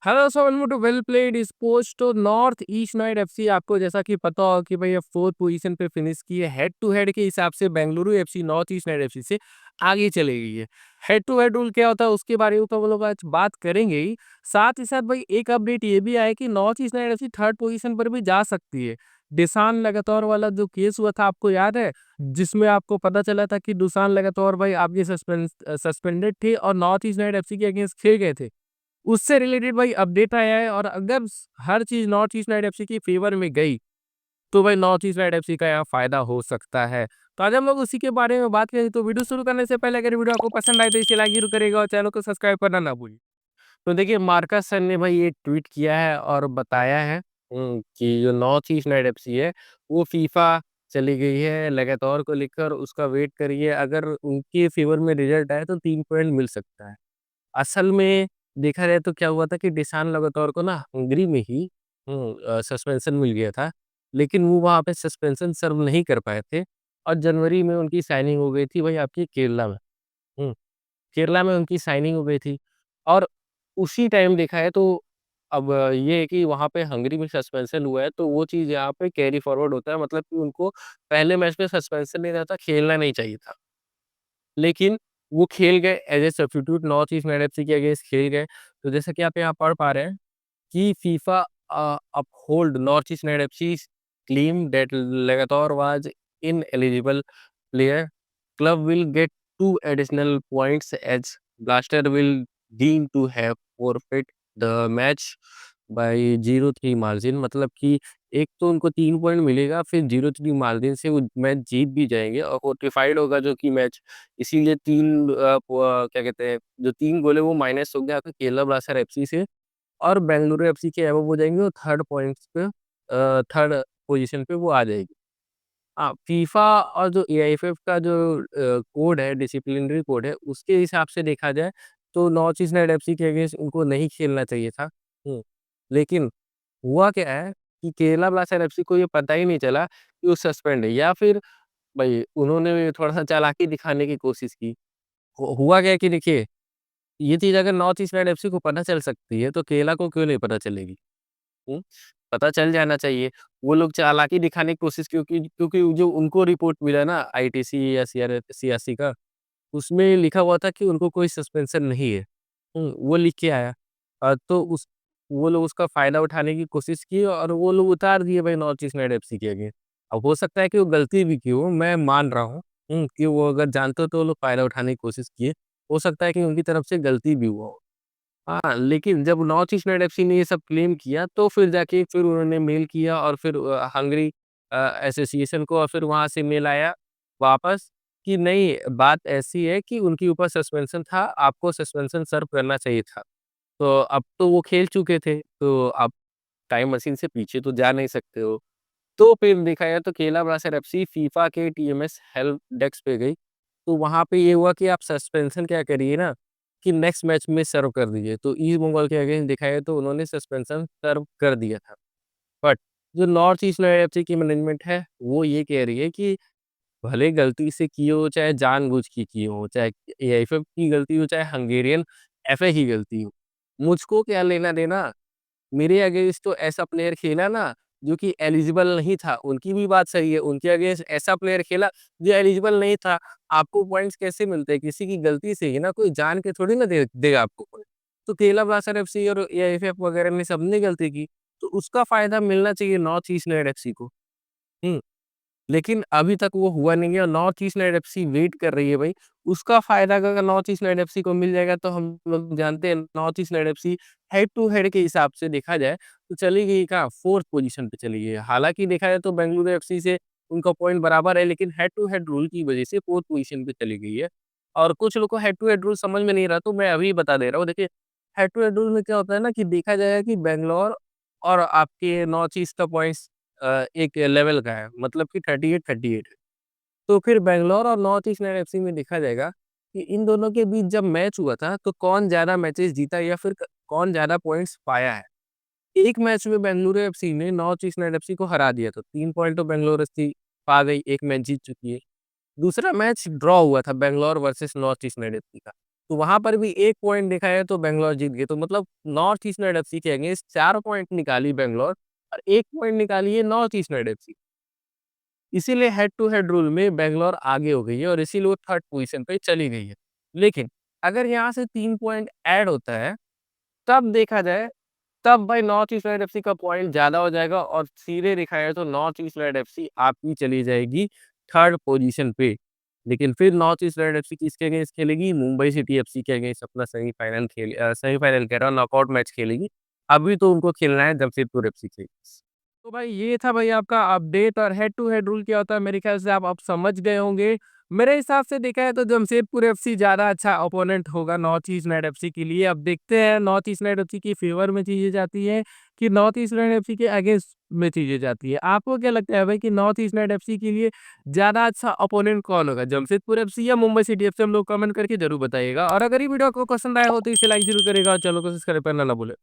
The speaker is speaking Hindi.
Hello so welcome to well played sports तो नॉर्थ ईस्ट नाइट एफसी आपको जैसा कि पता हो कि भाई ये फोर्थ पोजीशन पे फिनिश की है। हेड टू हेड के हिसाब से Bengaluru FC north east night FC से आगे चली गई है। हेड टू हेड रूल क्या होता है उसके बारे में तो हम लोग आज बात करेंगे ही। साथ ही साथ भाई एक अपडेट ये भी आया कि north east night FC third position पर भी जा सकती है। डिसान लगातार वाला जो केस हुआ था आपको याद है, जिसमें आपको पता चला था कि दुसान लगातार भाई आपके सस्पेंडेड थे और नॉर्थ ईस्ट नाइट एफसी के अगेंस्ट खेल गए थे। उससे रिलेटेड भाई अपडेट आया है और अगर हर चीज़ नॉर्थ ईस्ट यूनाइटेड एफसी की फ़ेवर में गई, तो भाई नॉर्थ ईस्ट यूनाइटेड एफसी का यहाँ फ़ायदा हो सकता है। तो आज हम लोग उसी के बारे में बात करें, तो वीडियो शुरू करने से पहले अगर वीडियो आपको पसंद आए तो इसे लाइक ज़रूर करिएगा और चैनल को सब्सक्राइब करना ना भूलिए। तो देखिए मार्कस सन ने भाई ये ट्वीट किया है और बताया है कि जो नॉर्थ ईस्ट यूनाइटेड एफसी है, वो फीफा चली गई है लगातार को लेकर उसका वेट करिए, अगर उनके फ़ेवर में रिज़ल्ट आए तो 3 पॉइंट मिल सकता है। असल में देखा जाए तो क्या हुआ था कि डिसान लगातार को ना हंगरी में ही सस्पेंशन मिल गया था, लेकिन वो वहाँ पे सस्पेंशन सर्व नहीं कर पाए थे और जनवरी में उनकी साइनिंग हो गई थी भाई आपकी केरला में। हुँ, केरला में उनकी साइनिंग हो गई थी और उसी टाइम देखा है तो अब ये है कि वहाँ पे हंगरी में सस्पेंशन हुआ है, तो वो चीज़ यहाँ पे कैरी फॉरवर्ड होता है, मतलब कि उनको पहले मैच में सस्पेंशन नहीं रहता, खेलना नहीं चाहिए था। लेकिन वो खेल गए as a substitute north east united FC के अगेंस्ट खेल गए। तो जैसा कि आप यहाँ पढ़ पा रहे हैं कि FIFA uphold North east United FC's claim that Lagator was ineligible player. Club will get 2 additional points as Blaster will deem to have forfeit the match by 0-3 margin, मतलब कि एक तो उनको 3 पॉइंट मिलेगा, फिर 0-3 मार्जिन से वो मैच जीत भी जाएँगे और फोर्टिफाइड होगा जो कि मैच, इसीलिए 3 क्या कहते हैं, जो 3 गोल है वो माइनस हो गया आपके केरला ब्लास्टर एफसी से और बेंगलुरु एफसी के अबव हो जाएँगे और थर्ड पॉइंट्स पे थर्ड पोज़ीशन पे वो आ जाएगी। हाँ, फीफा और जो एआईएफएफ का जो कोड है, डिसिप्लिनरी कोड है, उसके हिसाब से देखा जाए तो नॉर्थ ईस्ट यूनाइटेड एफसी के अगेंस्ट उनको नहीं खेलना चाहिए था। लेकिन हुआ क्या है कि केरला ब्लास्टर एफसी को ये पता ही नहीं चला कि वो सस्पेंड है, या फिर भई उन्होंने थोड़ा-सा चालाकी दिखाने की कोशिश की। हुआ क्या है कि देखिए, ये चीज़ अगर नॉर्थ ईस्ट यूनाइटेड एफसी को पता चल सकती है, तो केरला को क्यों नहीं पता चलेगी? हुँ, पता चल जाना चाहिए। वो लोग चालाकी दिखाने की कोशिश, क्योंकि क्योंकि जो उनको रिपोर्ट मिला ना आईटीसी या सीआरसी का, उसमें लिखा हुआ था कि उनको कोई सस्पेंशन नहीं है। वो लिख के आया। तो उस वो लोग उसका फ़ायदा उठाने की कोशिश की और वो लोग उतार दिए भाई नॉर्थ ईस्ट यूनाइटेड एफसी के अगेंस्ट। अब हो सकता है कि वो गलती भी की हो, मैं मान रहा हूँ, कि वो अगर जानते तो वो लोग फ़ायदा उठाने की कोशिश किए। हो सकता है कि उनकी तरफ से गलती भी हुआ हो। हाँ, लेकिन जब नॉर्थ ईस्ट यूनाइटेड एफसी ने ये सब क्लेम किया, तो फिर जाके फिर उन्होंने मेल किया और फिर हंगरी एसोसिएशन को, और फिर वहाँ से मेल आया वापस कि नहीं, बात ऐसी है कि उनके ऊपर सस्पेंशन था, आपको सस्पेंशन सर्व करना चाहिए था। तो अब तो वो खेल चुके थे, तो आप टाइम मशीन से पीछे तो जा नहीं सकते हो। तो फिर देखा जाए तो केरला ब्लास्टर एफसी फीफा के टीएमएस हेल्प डेस्क पे गई। तो वहाँ पे ये हुआ कि आप सस्पेंशन क्या करिए ना, कि नेक्स्ट मैच में सर्व कर दीजिए। तो ईस्ट बंगाल के अगेंस्ट देखा जाए तो उन्होंने सस्पेंशन सर्व कर दिया था। बट जो नॉर्थ ईस्ट यूनाइटेड एफसी की मैनेजमेंट है, वो ये कह रही है कि भले गलती से किए हो, चाहे जानबूझ के किए हो, चाहे एआईएफएफ की गलती हो, चाहे हंगेरियन एफए की गलती हो, मुझको क्या लेना-देना। मेरे अगेंस्ट तो ऐसा प्लेयर खेला ना, जो कि एलिजिबल नहीं था, उनकी भी बात सही है, उनके अगेंस्ट ऐसा प्लेयर खेला जो एलिजिबल नहीं था। आपको पॉइंट्स कैसे मिलते हैं? किसी की गलती से ही ना, कोई जान के थोड़ी ना देगा आपको पॉइंट। तो केरला ब्लास्टर एफसी और एआईएफएफ वगैरह ने सबने गलती की, तो उसका फ़ायदा मिलना चाहिए नॉर्थ ईस्ट यूनाइटेड एफसी को। हुँ। लेकिन अभी तक वो हुआ नहीं है और north east united FC wait कर रही है भाई। उसका फ़ायदा अगर नॉर्थ ईस्ट यूनाइटेड एफसी को मिल जाएगा, तो हम लोग जानते हैं north east united FC head to head के हिसाब से देखा जाए तो चली गई कहाँ, 4th पोज़ीशन पे चली गई है। हालाँकि देखा जाए तो बेंगलुरु एफसी से उनका पॉइंट बराबर है, लेकिन हेड टू हेड रूल की वज़ह से 4th पोज़ीशन पे चली गई है। और कुछ लोग को हेड टू हेड रूल समझ में नहीं रहा, तो मैं अभी बता दे रहा हूँ। देखिए, हेड टू हेड रूल में क्या होता है ना, कि देखा जाएगा कि बैंगलोर और आपके नॉर्थ ईस्ट का पॉइंट्स एक लेवल का है, मतलब कि 38-38 है। तो फिर बैंगलोर और नॉर्थ ईस्ट यूनाइटेड एफसी में देखा जाएगा कि इन दोनों के बीच जब मैच हुआ था, तो कौन ज़्यादा मैचेस जीता या फिर कौन ज़्यादा पॉइंट्स पाया है। एक मैच में बेंगलुरु एफसी ने नॉर्थ ईस्ट यूनाइटेड एफसी को हरा दिया, तो 3 पॉइंट तो बेंगलुरु एफसी पा गई, एक मैच जीत चुकी है। दूसरा मैच ड्रॉ हुआ था Bangalore versus north east united FC का। तो वहाँ पर भी 1 पॉइंट देखा जाए तो बैंगलोर जीत गए। तो मतलब नॉर्थ ईस्ट यूनाइटेड एफसी के अगेंस्ट 4 पॉइंट निकाली बैंगलोर और 1 पॉइंट निकाली है नॉर्थ ईस्ट यूनाइटेड एफसी। इसीलिए हेड टू हेड रूल में बैंगलोर आगे हो गई है और इसीलिए वो थर्ड पोजीशन पे चली गई है। लेकिन अगर यहाँ से 3 पॉइंट ऐड होता है, तब देखा जाए, तब भाई नॉर्थ ईस्ट यूनाइटेड एफसी का पॉइंट ज़्यादा हो जाएगा और सीधे देखा जाए तो नॉर्थ ईस्ट यूनाइटेड एफसी आपकी चली जाएगी थर्ड पोजीशन पे। लेकिन फिर नॉर्थ ईस्ट यूनाइटेड एफसी किसके अगेंस्ट खेलेगी? मुंबई सिटी एफसी के अगेंस्ट अपना सेमीफाइनल कह रहा हूँ, नॉकआउट मैच खेलेगी। अभी तो उनको खेलना है जमशेदपुर एफसी के। तो भाई ये था भाई आपका अपडेट और हेड टू हेड रूल क्या होता है, मेरे ख्याल से आप अब समझ गए होंगे। मेरे हिसाब से देखा है तो जमशेदपुर एफसी ज़्यादा अच्छा ओपोनेंट होगा नॉर्थ ईस्ट यूनाइटेड एफसी के लिए। अब देखते हैं नॉर्थ ईस्ट यूनाइटेड एफसी की फेवर में चीज़ें जाती है कि नॉर्थ ईस्ट यूनाइटेड एफसी के अगेंस्ट में चीज़ें जाती है। आपको क्या लगता है भाई कि नॉर्थ ईस्ट यूनाइटेड एफसी के लिए ज़्यादा अच्छा ओपोनेंट कौन होगा, जमशेदपुर एफसी या मुंबई सिटी एफसी? हम लोग कमेंट करके जरूर बताइएगा। और अगर ये वीडियो आपको पसंद आया हो तो इसे लाइक जरूर करेगा और चैनल को सब्सक्राइब करना ना भूले।